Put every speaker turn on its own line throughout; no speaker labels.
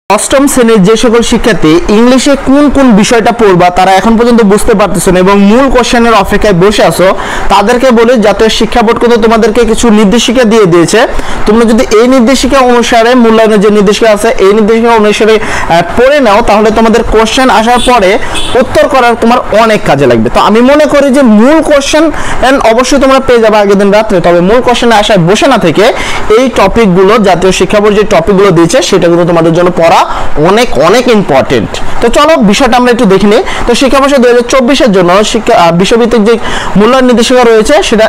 অষ্টম শ্রেণীর যে সকল শিক্ষার্থী ইংলিশে কোন কোন বিষয়টা পড়বা তারা এখন পর্যন্ত বুঝতে পারতেছো না এবং মূল কোশ্চেনের অপেক্ষায় বসে আছো, তাদেরকে বলি জাতীয় শিক্ষা বোর্ড কিন্তু তোমাদেরকে কিছু নির্দেশিকা দিয়ে দিয়েছে। তোমরা যদি এই নির্দেশিকা অনুসারে মূল্যায়নের যে নির্দেশিকা আছে এই নির্দেশিকা অনুসারে পড়ে নাও, তাহলে তোমাদের কোশ্চেন আসার পরে উত্তর করার তোমার অনেক কাজে লাগবে। তো আমি মনে করি যে মূল কোশ্চেন অবশ্যই তোমরা পেয়ে যাবে আগের দিন রাত্রে, তবে মূল কোশ্চেনে আসায় বসে না থেকে এই টপিকগুলো জাতীয় শিক্ষা বোর্ড যে টপিকগুলো দিয়েছে সেটা কিন্তু তোমাদের জন্য পড়া অনেক অনেক ইম্পর্টেন্ট। তো চলো বিষয়টা আমরা একটু দেখে নিই। তো শিক্ষাবর্ষ 2024-এর জন্য বিশ্বভিত্তিক যে মূল্যায়ন নির্দেশিকা রয়েছে সেটা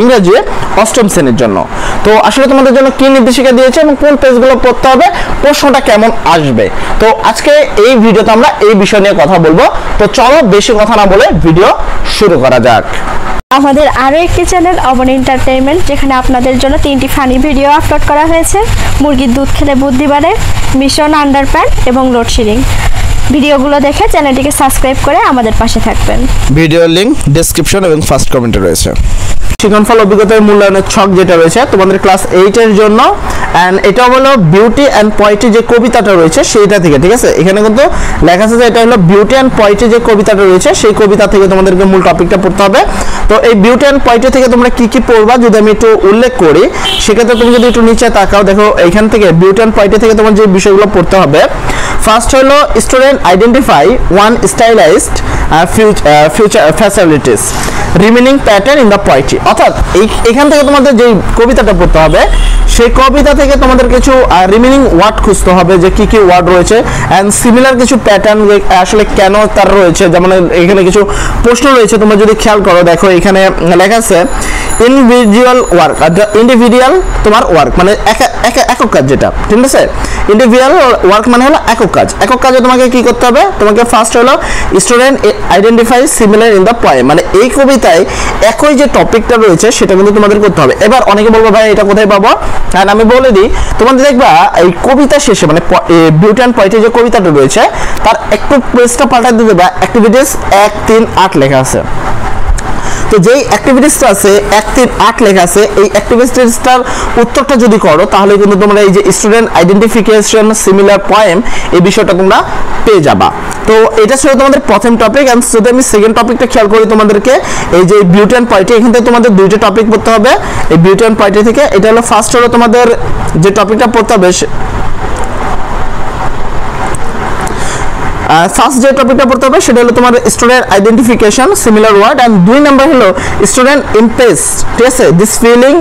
ইংরেজি অষ্টম শ্রেণীর জন্য। তো আসলে তোমাদের জন্য কি নির্দেশিকা দিয়েছে এবং কোন পেজগুলো পড়তে হবে, প্রশ্নটা কেমন আসবে, তো আজকে এই ভিডিওতে আমরা এই বিষয় নিয়ে কথা বলবো। তো চলো বেশি কথা না বলে ভিডিও শুরু করা যাক।
আমাদের আরও একটি চ্যানেল অবন এন্টারটেইনমেন্ট, যেখানে আপনাদের জন্য 3টি ফানি ভিডিও আপলোড করা হয়েছে। মুরগির দুধ খেলে বুদ্ধি বাড়ে, মিশন আন্ডারপ্যান্ট এবং লোডশেডিং। ভিডিওগুলো দেখে চ্যানেলটিকে সাবস্ক্রাইব করে আমাদের পাশে থাকবেন।
ভিডিওর লিংক ডেসক্রিপশন এবং ফার্স্ট কমেন্টে রয়েছে। শিক্ষণফল অভিজ্ঞতার মূল্যায়নের ছক যেটা রয়েছে তোমাদের ক্লাস 8 এর জন্য, এন্ড এটা হলো বিউটি অ্যান্ড পোয়েট্রি যে কবিতাটা রয়েছে সেইটা থেকে, ঠিক আছে? এখানে কিন্তু লেখা আছে যে এটা হলো বিউটি অ্যান্ড পোয়েট্রি যে কবিতাটা রয়েছে সেই কবিতা থেকে তোমাদেরকে মূল টপিকটা পড়তে হবে। তো এই বিউটি অ্যান্ড পোয়েট্রি থেকে তোমরা কি কি পড়বা যদি আমি একটু উল্লেখ করি, সেক্ষেত্রে তুমি যদি একটু নিচে তাকাও, দেখো এখান থেকে বিউটি অ্যান্ড পোয়েট্রি থেকে তোমার যে বিষয়গুলো পড়তে হবে, ফার্স্ট হলো student identify one stylised future facilities remaining pattern in the poetry. অর্থাৎ এখান থেকে তোমাদের যে কবিতাটা পড়তে হবে সেই কবিতা থেকে তোমাদের কিছু রিমেনিং ওয়ার্ড খুঁজতে হবে, যে কি কি ওয়ার্ড রয়েছে অ্যান্ড সিমিলার কিছু প্যাটার্ন আসলে কেন তার রয়েছে। যেমন এখানে কিছু প্রশ্ন রয়েছে, তোমরা যদি খেয়াল করো, দেখো এখানে লেখা আছে ইন্ডিভিজুয়াল ওয়ার্ক, ইন্ডিভিজুয়াল তোমার ওয়ার্ক মানে একক কাজ, যেটা ঠিক আছে। ইন্ডিভিজুয়াল ওয়ার্ক মানে হলো একক কাজ। একক কাজে তোমাকে কি করতে হবে, তোমাকে ফার্স্ট হলো student identify similar in the poem, মানে এই কবিতায় একই যে টপিকটা রয়েছে সেটা কিন্তু তোমাদের করতে হবে। এবার অনেকে বলবো ভাই এটা কোথায় পাবো, আর আমি বলে দিই, তোমাদের দেখবা এই কবিতা শেষে মানে বিউটি অ্যান্ড পোয়েট্রি যে কবিতাটা রয়েছে তার একটু পেজটা পাল্টা দিতে বা অ্যাক্টিভিটিস 1, 3, 8 লেখা আছে। তো যেই অ্যাক্টিভিটিসটা আছে 1, 3, 8 লেখা আছে, এই অ্যাক্টিভিটিসটার উত্তরটা যদি করো তাহলে কিন্তু তোমরা এই যে স্টুডেন্ট আইডেন্টিফিকেশন সিমিলার পোয়েম এই বিষয়টা তোমরা পেয়ে যাবা। তো এটা ছিল তোমাদের প্রথম টপিক। এন্ড যদি আমি সেকেন্ড টপিকটা খেয়াল করি তোমাদেরকে, এই যে বিউটি অ্যান্ড পোয়েট্রি, এখান থেকে তোমাদের দুইটা টপিক পড়তে হবে এই বিউটি অ্যান্ড পোয়েট্রি থেকে। এটা হলো ফার্স্ট হলো তোমাদের যে টপিকটা পড়তে হবে, ফার্স্ট যে টপিকটা পড়তে হবে সেটা হলো তোমার student identification similar word, and 2 number হলো স্টুডেন্ট ইমপ্রেস, ঠিক আছে, this feeling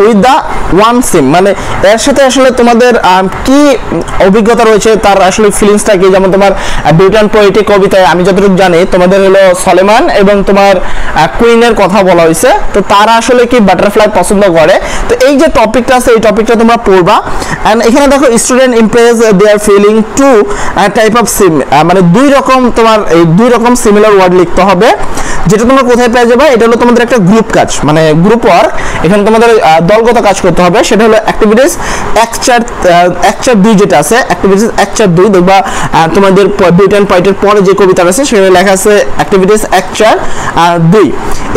with the one sim, মানে এর সাথে আসলে তোমাদের কি অভিজ্ঞতা রয়েছে তার আসলে ফিলিংসটা কি। যেমন তোমার বিউটি অ্যান্ড পোয়েট্রি কবিতায় আমি যতটুকু জানি তোমাদের হলো সলেমান এবং তোমার কুইনের কথা বলা হয়েছে, তো তারা আসলে কি বাটারফ্লাই পছন্দ করে। তো এই যে টপিকটা আছে এই টপিকটা তোমরা পড়বা। এন্ড এখানে দেখো student impress their feeling two type of seem, মানে দুই রকম তোমার এই দুই রকম সিমিলার ওয়ার্ড লিখতে হবে, যেটা তোমরা কোথায় পেয়ে যাবে। এটা হলো তোমাদের একটা গ্রুপ কাজ, মানে গ্রুপ ওয়ার্ক। এখানে তোমাদের দলগত কাজ করতে হবে, সেটা হলো অ্যাক্টিভিটিস 1, 4, 2 যেটা আছে, অ্যাক্টিভিটিস 1, 4, 2 দেখবা তোমাদের বিউটি অ্যান্ড পোয়েট্রির পরে যে কবিতা আছে সেখানে লেখা আছে অ্যাক্টিভিটিস 1, 4, 2।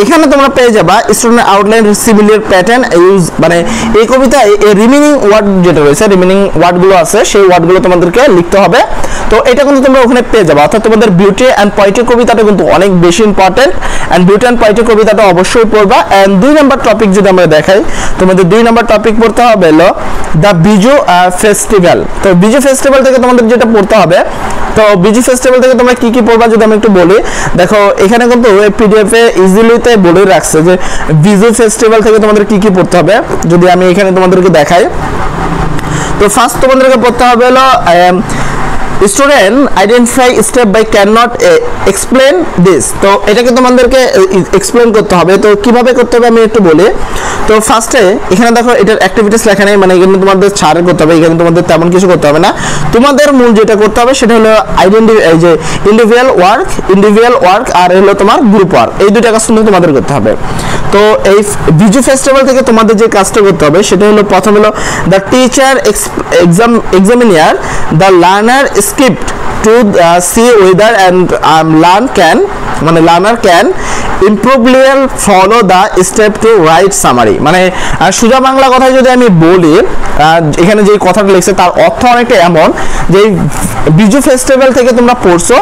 এখানে তোমরা পেয়ে যাবা student outline similar pattern use, মানে এই কবিতায় রিমেনিং ওয়ার্ড যেটা রয়েছে, রিমেনিং ওয়ার্ডগুলো আছে সেই ওয়ার্ডগুলো তোমাদেরকে লিখতে হবে। তো এটা কিন্তু তোমরা ওখানে পেয়ে যাবে। অর্থাৎ তোমাদের বিউটি অ্যান্ড পোয়েট্রি কবিতাটা কিন্তু অনেক বেশি important, and beauty and poetry কবিতাটা অবশ্যই পড়বা। অ্যান্ড 2 নাম্বার টপিক যদি আমরা দেখাই, তোমাদের 2 নাম্বার টপিক পড়তে হবে হলো দ্য বিজু ফেস্টিভ্যাল। তো বিজু ফেস্টিভ্যাল থেকে তোমাদের যেটা পড়তে হবে, তো বিজু ফেস্টিভ্যাল থেকে তোমরা কি কি পড়বা যদি আমি একটু বলি, দেখো এখানে কিন্তু পিডিএফ এ ইজিলিতে বলে রাখছে যে বিজু ফেস্টিভ্যাল থেকে তোমাদের কি কি পড়তে হবে। যদি আমি এখানে তোমাদেরকে দেখাই, তো ফার্স্ট তোমাদেরকে পড়তে হবে হলো student identify step by can not explain this. তো এটাকে তোমাদেরকে এক্সপ্লেন করতে হবে। তো কিভাবে করতে হবে আমি একটু বলি। তো ফার্স্টে এখানে দেখো এটার অ্যাক্টিভিটিস লেখা নেই, মানে এখানে তোমাদের ছাড় করতে হবে, এখানে তোমাদের তেমন কিছু করতে হবে না। তোমাদের মূল যেটা করতে হবে সেটা হলো এই যে ইন্ডিভিজুয়াল ওয়ার্ক আর হলো তোমার গ্রুপ ওয়ার্ক, এই দুইটা কাজ কিন্তু তোমাদের করতে হবে। তো এই বিজু ফেস্টিভ্যাল থেকে তোমাদের যে কাজটা করতে হবে সেটা হলো প্রথম হলো the teacher examiner the learner script to see whether and learner can properly follow the step to write summary. মানে সোজা বাংলা কথায় যদি আমি বলি, এখানে যে কথাটা লিখছে তার অর্থ অনেকটা এমন যে বিজু ফেস্টিভ্যাল থেকে তোমরা পড়ছো,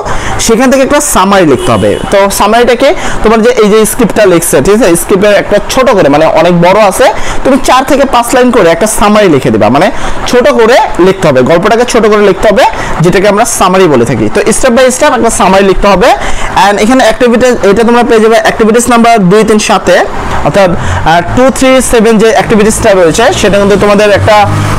সেখান থেকে একটা সামারি লিখতে হবে। তো সামারিটাকে তোমার যে এই যে স্ক্রিপ্টটা লিখছে, ঠিক আছে, স্ক্রিপ্টের একটা ছোট করে, মানে অনেক বড় আছে, তুমি 4 থেকে 5 লাইন করে একটা সামারি লিখে দিবা। মানে ছোট করে লিখতে হবে, গল্পটাকে ছোট করে লিখতে হবে, যেটাকে আমরা সামারি বলে থাকি। তো স্টেপ বাই স্টেপ একটা সামারি লিখতে হবে। এন্ড এখানে অ্যাক্টিভিটিস, এটা তোমরা পেয়ে যাবে অ্যাক্টিভিটিস নাম্বার 2, 3, 7 অর্থাৎ 2, 3, 7 যে অ্যাক্টিভিটিসটা রয়েছে সেটা কিন্তু তোমাদের একটা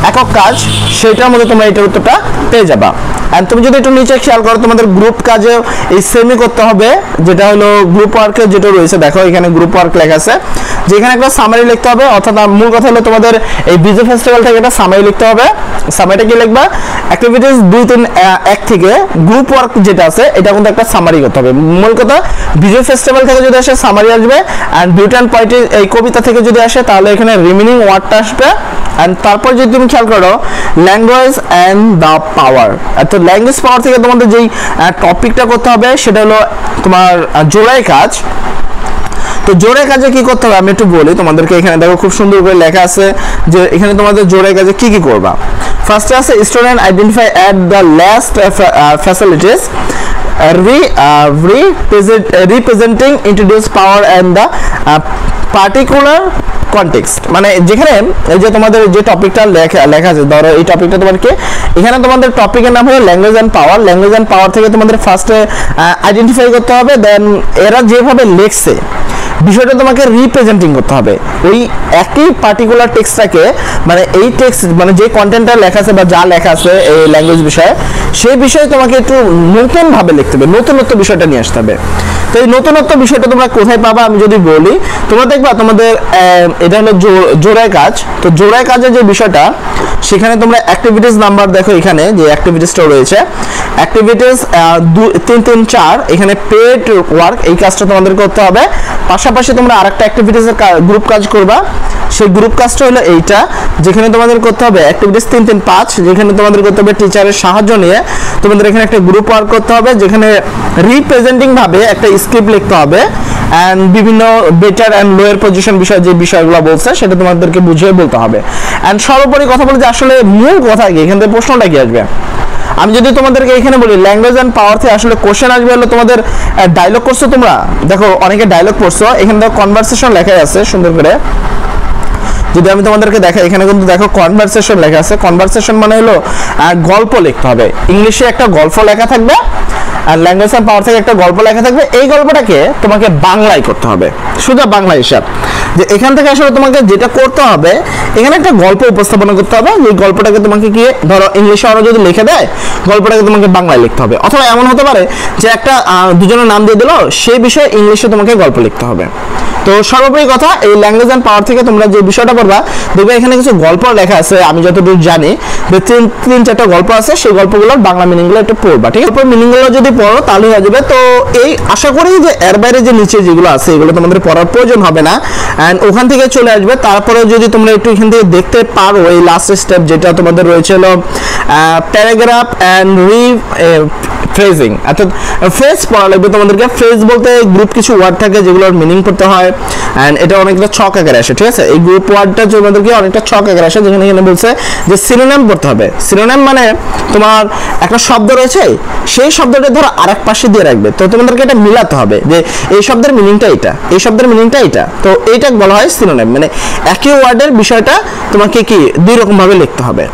একক কাজ, সেটার মধ্যে তোমরা এটার উত্তরটা পেয়ে যাবা। এন্ড তুমি যদি একটু নিচে খেয়াল করো, তোমাদের গ্রুপ কাজে এই সেমই করতে হবে, যেটা হলো গ্রুপ ওয়ার্কে যেটা রয়েছে, দেখো এখানে গ্রুপ ওয়ার্ক লেখা আছে, যেখানে একটা সামারি লিখতে হবে। অর্থাৎ মূল কথা হলো তোমাদের এই বিজু ফেস্টিভ্যাল থেকে একটা সামারি লিখতে হবে। সামারিটা কি লিখবা? অ্যাক্টিভিটিস 2, 3, 1 থেকে গ্রুপ ওয়ার্ক যেটা আছে এটা কিন্তু একটা সামারি করতে হবে। মূল কথা বিজু ফেস্টিভ্যাল থেকে যদি আসে সামারি আসবে, এন্ড বিউটি অ্যান্ড পয়েট্রি এই কবিতা থেকে যদি আসে তাহলে এখানে রিমেনিং ওয়ার্ডটা আসবে। এন্ড তারপর যদি তুমি খেয়াল করো ল্যাঙ্গুয়েজ অ্যান্ড দ্য পাওয়ার, তো ল্যাঙ্গুয়েজ পাওয়ার থেকে তোমাদের যেই টপিকটা করতে হবে সেটা হলো তোমার জোড়াই কাজ। তো জোড়াই কাজে কি করতে হবে আমি একটু বলি তোমাদেরকে। এখানে দেখো খুব সুন্দর করে লেখা আছে যে এখানে তোমাদের জোড়াই কাজে কি কি করবা। ফার্স্টে আছে student identify at the last facilities representing introduce power and the particular context. মানে যেখানে এই যে তোমাদের যে টপিকটা লেখা আছে, ধরো এই টপিকটা তোমাদেরকে, এখানে তোমাদের টপিকের নাম হলো language and power. Language and power থেকে তোমাদের ফার্স্টে আইডেন্টিফাই করতে হবে, দেন এরা যেভাবে লিখছে বিষয়টা তোমাকে রিপ্রেজেন্টিং করতে হবে। ওই একই পার্টিকুলার টেক্সটটাকে, মানে এই টেক্সট মানে যে কন্টেন্টটা লেখা আছে বা যা লেখা আছে এই ল্যাঙ্গুয়েজ বিষয়ে, সেই বিষয়ে তোমাকে একটু নতুনভাবে লিখতে হবে, নতুনত্ব বিষয়টা নিয়ে আসতে হবে। তো এই নতুনত্ব বিষয়টা তোমরা কোথায় পাবা আমি যদি বলি, তোমরা দেখবা তোমাদের এটা হলো জোড়াই কাজ। তো জোড়াই কাজের যে বিষয়টা, সেখানে তোমরা অ্যাক্টিভিটিস নাম্বার দেখো, এখানে যে অ্যাক্টিভিটিসটা রয়েছে অ্যাক্টিভিটিস 2, 3, 3, 4, এখানে পেড ওয়ার্ক এই কাজটা তোমাদের করতে হবে। পাশাপাশি তোমরা আরেকটা অ্যাক্টিভিটিসের গ্রুপ কাজ করবা, সেই গ্রুপ কাজটা হলো এইটা, যেখানে তোমাদের করতে হবে অ্যাক্টিভিটিস 3, 3, 5, যেখানে তোমাদের করতে হবে টিচারের সাহায্য নিয়ে তোমাদের এখানে একটা গ্রুপ ওয়ার্ক করতে হবে, যেখানে রিপ্রেজেন্টিং ভাবে একটা স্ক্রিপ্ট লিখতে হবে অ্যান্ড বিভিন্ন বেটার অ্যান্ড লোয়ার পজিশন বিষয় যে বিষয়গুলো বলছে সেটা তোমাদেরকে বুঝিয়ে বলতে হবে। অ্যান্ড সর্বোপরি কথা বলে যে আসলে মূল কথা কি, এখান থেকে প্রশ্নটা কি আসবে আমি যদি তোমাদেরকে এখানে বলি ল্যাঙ্গুয়েজ অ্যান্ড পাওয়ার থেকে আসলে কোশ্চেন আসবে হলো তোমাদের ডায়লগ করছো তোমরা, দেখো অনেকে ডায়লগ পড়ছো, এখানে দেখো কনভারসেশন লেখাই আছে সুন্দর করে। যদি আমি তোমাদেরকে দেখাই, এখানে কিন্তু দেখো কনভারসেশন লেখা আছে। কনভারসেশন মানে হলো গল্প লিখতে হবে, ইংলিশে একটা গল্প লেখা থাকবে আর ল্যাঙ্গুয়েজ অ্যান্ড পাওয়ার থেকে একটা গল্প লেখা থাকবে। এই গল্পটাকে তোমাকে বাংলায় করতে হবে, শুধু বাংলা হিসাব, যে এখান থেকে আসলে তোমাকে যেটা করতে হবে এখানে একটা গল্প উপস্থাপনা করতে হবে। এই গল্পটাকে তোমাকে কি ধরো ইংলিশে আরো যদি লিখে দেয়, গল্পটাকে তোমাকে বাংলায় লিখতে হবে। অথবা এমন হতে পারে যে একটা দুজনের নাম দিয়ে দিল, সেই বিষয়ে ইংলিশে তোমাকে গল্প লিখতে হবে। তো সর্বোপরি কথা, এই ল্যাঙ্গুয়েজ অ্যান্ড পাওয়ার থেকে তোমরা যে বিষয়টা পড়বা, দেখবে এখানে কিছু গল্প লেখা আছে, আমি যতদূর জানি যে 3-4টা গল্প আছে, সেই গল্পগুলোর বাংলা মিনিংগুলো একটু পড়বা, ঠিক আছে? মিনিংগুলো যদি পড়ো তাহলে হয়ে যাবে। তো এই আশা করি যে এর বাইরে যে নিচে যেগুলো আছে এগুলো তোমাদের পড়ার প্রয়োজন হবে না, অ্যান্ড ওখান থেকে চলে আসবে। তারপরে যদি তোমরা একটু এখান থেকে দেখতে পারো এই লাস্ট স্টেপ যেটা তোমাদের রয়েছে হলো প্যারাগ্রাফ অ্যান্ড ফ্রেজিং, অর্থাৎ ফ্রেজ পড়া লাগবে তোমাদেরকে। ফ্রেজ বলতে গ্রুপ কিছু ওয়ার্ড থাকে যেগুলোর মিনিং করতে হয়, অ্যান্ড এটা অনেকটা ছক আকারে আসে, ঠিক আছে? এই গ্রুপ ওয়ার্ডটা তোমাদেরকে অনেকটা ছক আকারে আসে, যেখানে এখানে বলছে যে সিনোনিম পড়তে হবে। সিনোনিম মানে তোমার একটা শব্দ রয়েছে, সেই শব্দটা ধরো আরেক পাশে দিয়ে রাখবে, তো তোমাদেরকে এটা মিলাতে হবে যে এই শব্দের মিনিংটা এটা, এই শব্দের মিনিংটা এটা, তো এইটা বলা হয় সিনোনিম। মানে একই ওয়ার্ডের বিষয়টা তোমাকে কি দুই রকম ভাবে লিখতে হবে।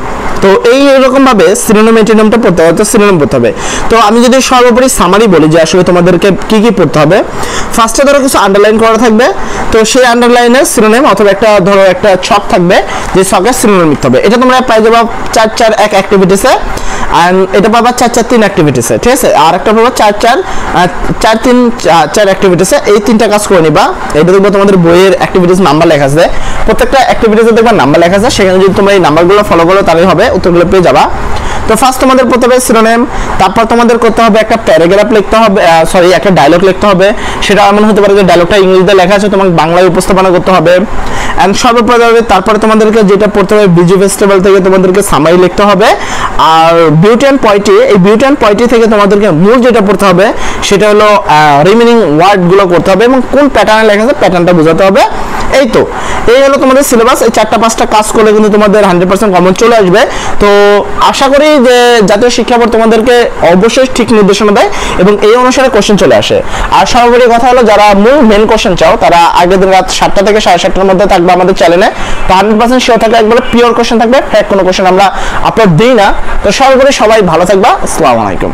তো এই এরকম ভাবে সিনোনিম এন্টিনিমটা পড়তে হবে, তো সিনোনিম পড়তে হবে। তো আমি যদি সর্বোপরি সামারি বলি যে আসলে তোমাদেরকে কি কি পড়তে হবে, ফার্স্টে ধরো কিছু আন্ডারলাইন করা থাকবে, তো সেই আন্ডারলাইনের সিনোনিম অথবা একটা ধরো একটা ছক থাকবে, যে ছকের সিনোনিম লিখতে হবে। এটা তোমরা পাই যাবা 4-4-1 অ্যাক্টিভিটিসে, আর এটা পাবা 4-4-3 অ্যাক্টিভিটিসে, ঠিক আছে? আর একটা পাবা 4-4-3-4 অ্যাক্টিভিটিসে। এই 3টা কাজ করে নিবা। এটা দেখবো তোমাদের বইয়ের অ্যাক্টিভিটিস নাম্বার লেখা আছে, প্রত্যেকটা অ্যাক্টিভিটিসে দেখবা নাম্বার লেখা আছে, সেখানে যদি তোমরা এই নাম্বারগুলো ফলো করো তাহলে হবে, উত্তরগুলো পেয়ে যাবা। তো ফার্স্ট তোমাদের করতে হবে সিনোনিম, তারপর তোমাদের করতে হবে একটা প্যারাগ্রাফ লিখতে হবে, সরি একটা ডায়লগ লিখতে হবে। সেটা এমন হতে পারে যে ডায়লগটা ইংরেজিতে লেখা আছে, তোমাকে বাংলায় উপস্থাপনা করতে হবে। এন্ড সর্বপ্রথমে তারপরে তোমাদেরকে যেটা পড়তে হবে বিজি ভেজিটেবল থেকে তোমাদেরকে সামারি লিখতে হবে, আর বিউটি অ্যান্ড পয়েট্রি, এই বিউটি অ্যান্ড পয়েট্রি থেকে তোমাদেরকে মূল যেটা পড়তে হবে সেটা হলো রিমেনিং ওয়ার্ডগুলো করতে হবে এবং কোন প্যাটার্নে লেখা আছে প্যাটার্নটা বোঝাতে হবে। এই তো এই হলো তোমাদের সিলেবাস। এই 4-5টা কাজ করলে কিন্তু তোমাদের 100% কমন চলে আসবে। তো আশা করি যে জাতীয় শিক্ষা বোর্ড তোমাদেরকে অবশ্যই ঠিক নির্দেশনা দেয় এবং এই অনুসারে কোশ্চেন চলে আসে। আর সর্বোপরি কথা হলো যারা মূল মেন কোশ্চেন চাও তারা আগের দিন রাত 7টা থেকে 7:30টার মধ্যে থাকবে আমাদের চ্যানেলে। তো 100% শিওর থাকবে, একবারে পিওর কোশ্চেন থাকবে, ফেক কোনো কোশ্চেন আমরা আপলোড দিই না। তো সর্বোপরি সবাই ভালো থাকবা। আসসালামু আলাইকুম।